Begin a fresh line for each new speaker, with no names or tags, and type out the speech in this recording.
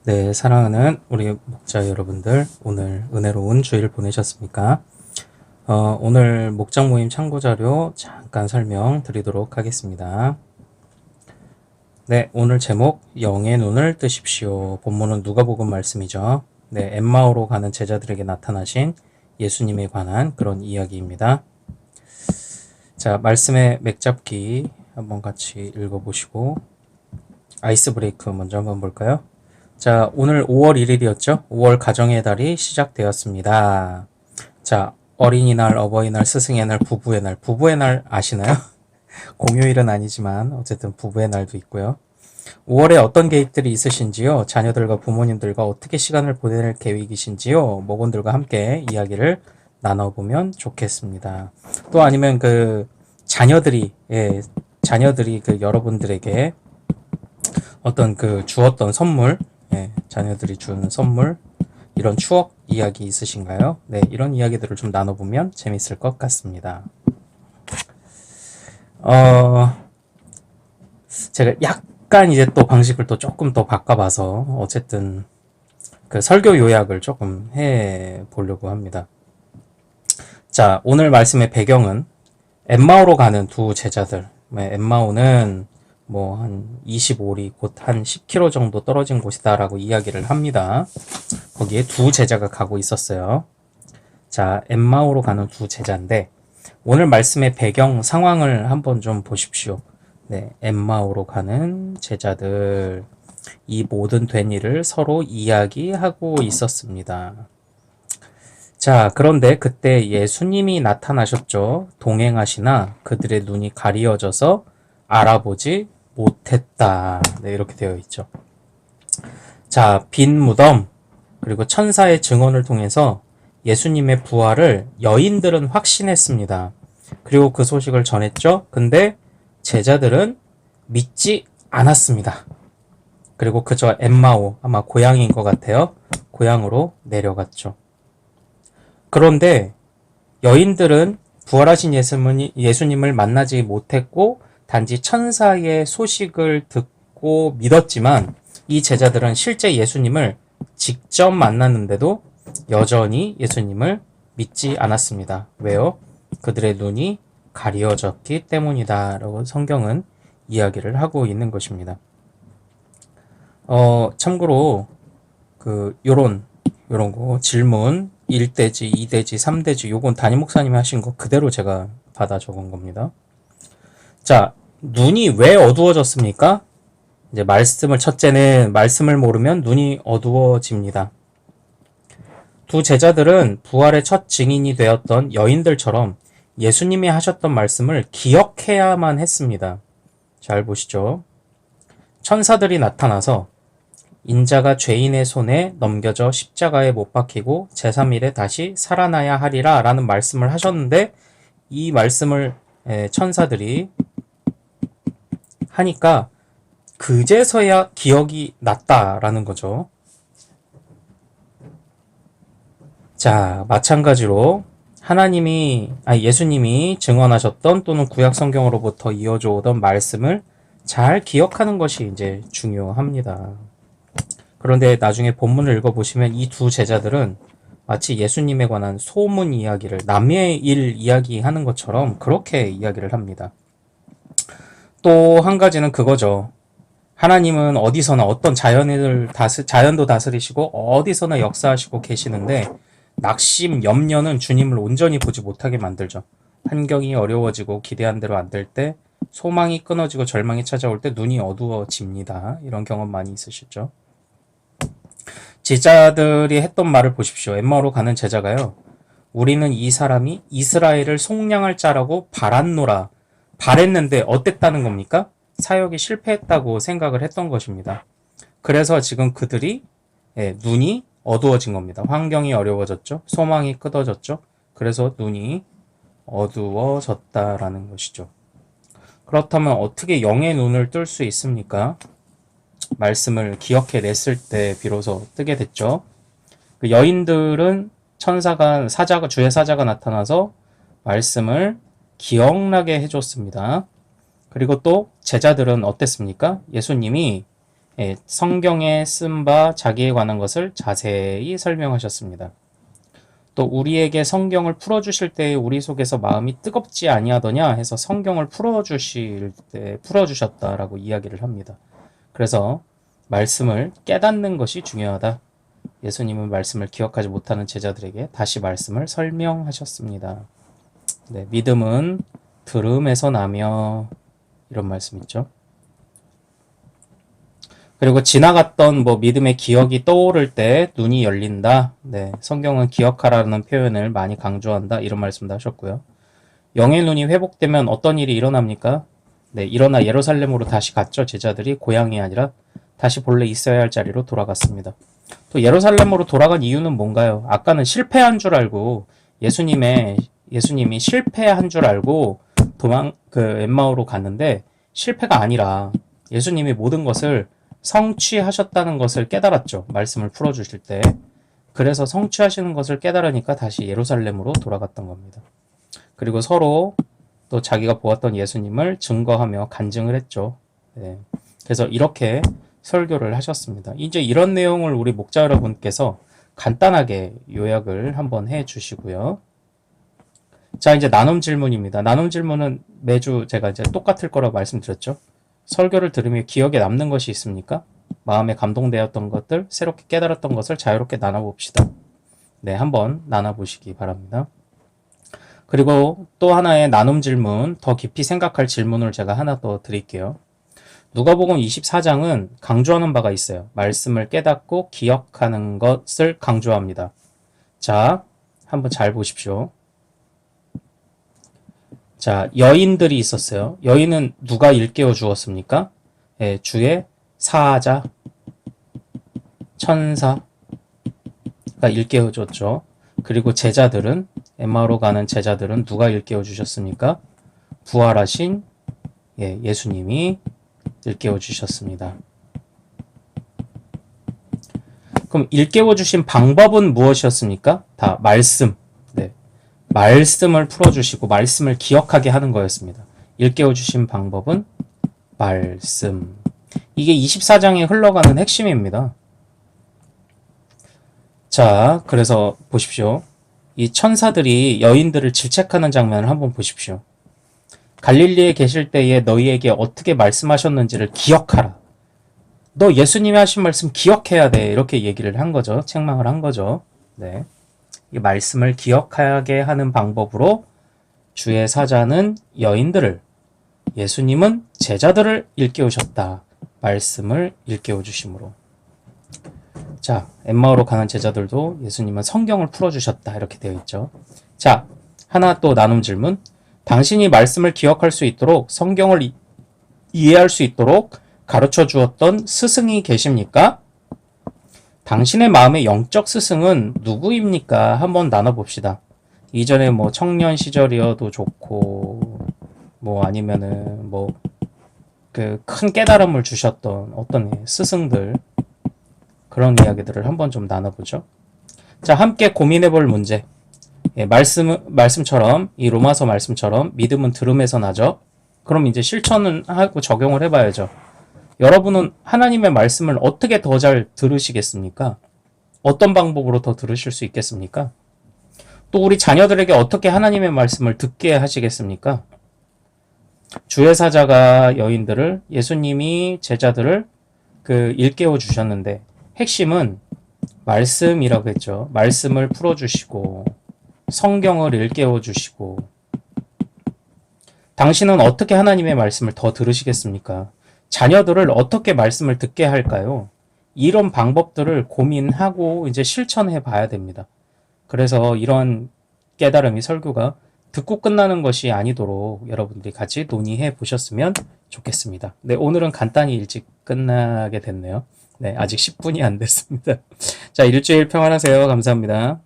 네, 사랑하는 우리 목자 여러분들, 오늘 은혜로운 주일 보내셨습니까? 오늘 목장 모임 참고 자료 잠깐 설명드리도록 하겠습니다. 네, 오늘 제목 영의 눈을 뜨십시오. 본문은 누가복음 말씀이죠. 네, 엠마오로 가는 제자들에게 나타나신 예수님에 관한 그런 이야기입니다. 자, 말씀의 맥잡기 한번 같이 읽어보시고 아이스 브레이크 먼저 한번 볼까요? 자, 오늘 5월 1일이었죠? 5월 가정의 달이 시작되었습니다. 자, 어린이날, 어버이날, 스승의 날, 부부의 날. 부부의 날 아시나요? 공휴일은 아니지만 어쨌든 부부의 날도 있고요. 5월에 어떤 계획들이 있으신지요? 자녀들과 부모님들과 어떻게 시간을 보낼 계획이신지요? 모건들과 함께 이야기를 나눠보면 좋겠습니다. 또 아니면 자녀들이 여러분들에게 어떤 주었던 선물, 자녀들이 준 선물, 이런 추억 이야기 있으신가요? 네, 이런 이야기들을 좀 나눠보면 재밌을 것 같습니다. 제가 약간 이제 또 방식을 또 조금 더 바꿔봐서 어쨌든 설교 요약을 조금 해 보려고 합니다. 자, 오늘 말씀의 배경은 엠마오로 가는 두 제자들. 엠마오는 한 25리, 곧 한 10km 정도 떨어진 곳이다라고 이야기를 합니다. 거기에 두 제자가 가고 있었어요. 자, 엠마오로 가는 두 제자인데, 오늘 말씀의 배경 상황을 한번 좀 보십시오. 네, 엠마오로 가는 제자들, 이 모든 된 일을 서로 이야기하고 있었습니다. 자, 그런데 그때 예수님이 나타나셨죠. 동행하시나 그들의 눈이 가리어져서 알아보지 못했다. 네, 이렇게 되어 있죠. 자, 빈 무덤, 그리고 천사의 증언을 통해서 예수님의 부활을 여인들은 확신했습니다. 그리고 그 소식을 전했죠. 근데 제자들은 믿지 않았습니다. 그리고 그저 엠마오, 아마 고향인 것 같아요. 고향으로 내려갔죠. 그런데 여인들은 부활하신 예수님을 만나지 못했고 단지 천사의 소식을 듣고 믿었지만 이 제자들은 실제 예수님을 직접 만났는데도 여전히 예수님을 믿지 않았습니다. 왜요? 그들의 눈이 가리어졌기 때문이다 라고 성경은 이야기를 하고 있는 것입니다. 참고로 요런 거 질문 1대지, 2대지, 3대지 요건 담임 목사님이 하신 거 그대로 제가 받아 적은 겁니다. 자, 눈이 왜 어두워졌습니까? 이제 첫째는 말씀을 모르면 눈이 어두워집니다. 두 제자들은 부활의 첫 증인이 되었던 여인들처럼 예수님이 하셨던 말씀을 기억해야만 했습니다. 잘 보시죠. 천사들이 나타나서 인자가 죄인의 손에 넘겨져 십자가에 못 박히고 제3일에 다시 살아나야 하리라 라는 말씀을 하셨는데 이 말씀을 천사들이 하니까 그제서야 기억이 났다라는 거죠. 자, 마찬가지로 예수님이 증언하셨던 또는 구약 성경으로부터 이어져 오던 말씀을 잘 기억하는 것이 이제 중요합니다. 그런데 나중에 본문을 읽어보시면 이 두 제자들은 마치 예수님에 관한 소문 이야기를 남의 일 이야기하는 것처럼 그렇게 이야기를 합니다. 또 한 가지는 그거죠. 하나님은 어디서나 어떤 자연도 다스리시고 어디서나 역사하시고 계시는데 낙심, 염려는 주님을 온전히 보지 못하게 만들죠. 환경이 어려워지고 기대한 대로 안 될 때, 소망이 끊어지고 절망이 찾아올 때 눈이 어두워집니다. 이런 경험 많이 있으시죠? 제자들이 했던 말을 보십시오. 엠마오로 가는 제자가요. 우리는 이 사람이 이스라엘을 속량할 자라고 바랬는데 어땠다는 겁니까? 사역이 실패했다고 생각을 했던 것입니다. 그래서 지금 그들이 눈이 어두워진 겁니다. 환경이 어려워졌죠. 소망이 끊어졌죠. 그래서 눈이 어두워졌다라는 것이죠. 그렇다면 어떻게 영의 눈을 뜰 수 있습니까? 말씀을 기억해냈을 때 비로소 뜨게 됐죠. 그 여인들은 주의 사자가 나타나서 말씀을 기억나게 해줬습니다. 그리고 또 제자들은 어땠습니까? 예수님이 성경에 쓴 바 자기에 관한 것을 자세히 설명하셨습니다. 또 우리에게 성경을 풀어주실 때에 우리 속에서 마음이 뜨겁지 아니하더냐 해서 성경을 풀어주실 때 풀어주셨다라고 이야기를 합니다. 그래서 말씀을 깨닫는 것이 중요하다. 예수님은 말씀을 기억하지 못하는 제자들에게 다시 말씀을 설명하셨습니다. 네, 믿음은 들음에서 나며 이런 말씀 있죠. 그리고 지나갔던 믿음의 기억이 떠오를 때 눈이 열린다. 네, 성경은 기억하라는 표현을 많이 강조한다. 이런 말씀도 하셨고요. 영의 눈이 회복되면 어떤 일이 일어납니까? 네, 일어나 예루살렘으로 다시 갔죠. 제자들이 고향이 아니라 다시 본래 있어야 할 자리로 돌아갔습니다. 또 예루살렘으로 돌아간 이유는 뭔가요? 아까는 실패한 줄 알고 예수님이 실패한 줄 알고 엠마오로 갔는데 실패가 아니라 예수님이 모든 것을 성취하셨다는 것을 깨달았죠. 말씀을 풀어주실 때. 그래서 성취하시는 것을 깨달으니까 다시 예루살렘으로 돌아갔던 겁니다. 그리고 서로 또 자기가 보았던 예수님을 증거하며 간증을 했죠. 네. 그래서 이렇게 설교를 하셨습니다. 이제 이런 내용을 우리 목자 여러분께서 간단하게 요약을 한번 해 주시고요. 자, 이제 나눔 질문입니다. 나눔 질문은 매주 제가 이제 똑같을 거라고 말씀드렸죠. 설교를 들으며 기억에 남는 것이 있습니까? 마음에 감동되었던 것들, 새롭게 깨달았던 것을 자유롭게 나눠봅시다. 네, 한번 나눠보시기 바랍니다. 그리고 또 하나의 나눔 질문, 더 깊이 생각할 질문을 제가 하나 더 드릴게요. 누가복음 24장은 강조하는 바가 있어요. 말씀을 깨닫고 기억하는 것을 강조합니다. 자, 한번 잘 보십시오. 자, 여인들이 있었어요. 여인은 누가 일깨워 주었습니까? 예, 주의 사자, 천사가 일깨워 줬죠. 그리고 제자들은, 엠마오로 가는 제자들은 누가 일깨워 주셨습니까? 부활하신 예수님이 일깨워 주셨습니다. 그럼 일깨워 주신 방법은 무엇이었습니까? 다 말씀. 네. 말씀을 풀어주시고 말씀을 기억하게 하는 거였습니다. 일깨워 주신 방법은 말씀. 이게 24장에 흘러가는 핵심입니다. 자, 그래서 보십시오. 이 천사들이 여인들을 질책하는 장면을 한번 보십시오. 갈릴리에 계실 때에 너희에게 어떻게 말씀하셨는지를 기억하라. 너 예수님이 하신 말씀 기억해야 돼. 이렇게 얘기를 한 거죠. 책망을 한 거죠. 네. 이 말씀을 기억하게 하는 방법으로 주의 사자는 여인들을, 예수님은 제자들을 일깨우셨다. 말씀을 일깨워 주심으로. 자, 엠마오로 가는 제자들도 예수님은 성경을 풀어주셨다. 이렇게 되어 있죠. 자, 하나 또 나눔 질문. 당신이 말씀을 기억할 수 있도록, 성경을 이해할 수 있도록 가르쳐 주었던 스승이 계십니까? 당신의 마음의 영적 스승은 누구입니까? 한번 나눠봅시다. 이전에 청년 시절이어도 좋고, 아니면은 큰 깨달음을 주셨던 어떤 스승들, 그런 이야기들을 한번 좀 나눠보죠. 자, 함께 고민해 볼 문제. 말씀처럼, 이 로마서 말씀처럼 믿음은 들음에서 나죠. 그럼 이제 실천을 하고 적용을 해봐야죠. 여러분은 하나님의 말씀을 어떻게 더 잘 들으시겠습니까? 어떤 방법으로 더 들으실 수 있겠습니까? 또 우리 자녀들에게 어떻게 하나님의 말씀을 듣게 하시겠습니까? 주의 사자가 여인들을, 예수님이 제자들을 일깨워 주셨는데 핵심은 말씀이라고 했죠. 말씀을 풀어주시고 성경을 일깨워 주시고. 당신은 어떻게 하나님의 말씀을 더 들으시겠습니까? 자녀들을 어떻게 말씀을 듣게 할까요? 이런 방법들을 고민하고 이제 실천해 봐야 됩니다. 그래서 이런 깨달음이, 설교가 듣고 끝나는 것이 아니도록 여러분들이 같이 논의해 보셨으면 좋겠습니다. 네, 오늘은 간단히 일찍 끝나게 됐네요. 네, 아직 10분이 안 됐습니다. 자, 일주일 평안하세요. 감사합니다.